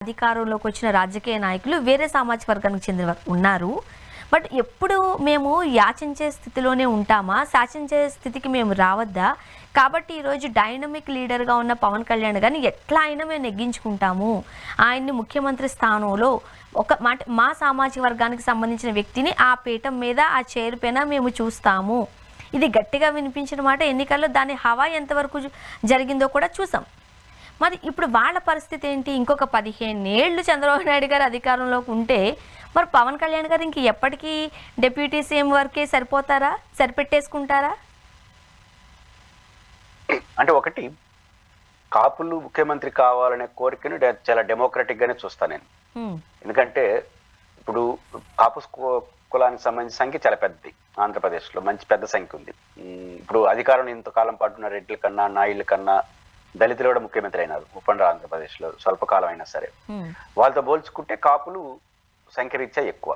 అధికారంలోకి వచ్చిన రాజకీయ నాయకులు వేరే సామాజిక వర్గానికి చెందిన వారు ఉన్నారు. బట్ ఎప్పుడు మేము యాచించే స్థితిలోనే ఉంటామా? శాసించే స్థితికి మేము రావద్దా? కాబట్టి ఈరోజు డైనమిక్ లీడర్గా ఉన్న పవన్ కళ్యాణ్ గారిని ఎట్లా అయినా మేము నెగ్గించుకుంటాము. ఆయన్ని ముఖ్యమంత్రి స్థానంలో మా సామాజిక వర్గానికి సంబంధించిన వ్యక్తిని ఆ పీఠం మీద ఆ చైర్ పైన మేము చూస్తాము. ఇది గట్టిగా వినిపించిన మాట. ఎన్నికల్లో దాని హవా ఎంతవరకు జరిగిందో కూడా చూసాం. మరి ఇప్పుడు వాళ్ళ పరిస్థితి ఏంటి? ఇంకొక 15 ఏళ్ళు చంద్రబాబు నాయుడు గారు అధికారంలోకి ఉంటే మరి పవన్ కళ్యాణ్ గారు ఇంక ఎప్పటికీ డిప్యూటీ సీఎం వరకే సరిపోతారా? సరిపెట్టేసుకుంటారా? అంటే ఒకటి, కాపులు ముఖ్యమంత్రి కావాలనే కోరికను చాలా డెమోక్రటిక్ గానే చూస్తాను నేను. ఎందుకంటే ఇప్పుడు కాపు కులానికి సంబంధించిన సంఖ్య చాలా పెద్దది. ఆంధ్రప్రదేశ్లో మంచి పెద్ద సంఖ్య ఉంది. ఇప్పుడు అధికారంలో ఇంతకాలం పాటు ఉన్న రెడ్ల కన్నా, నాయుళ్ళ కన్నా దళితులు కూడా ముఖ్యమంత్రి అయినారు ఉప్పండ్ర ఆంధ్రప్రదేశ్లో స్వల్పకాలం అయినా సరే. వాళ్ళతో పోల్చుకుంటే కాపులు సంఖ్య రీత్యా ఎక్కువ.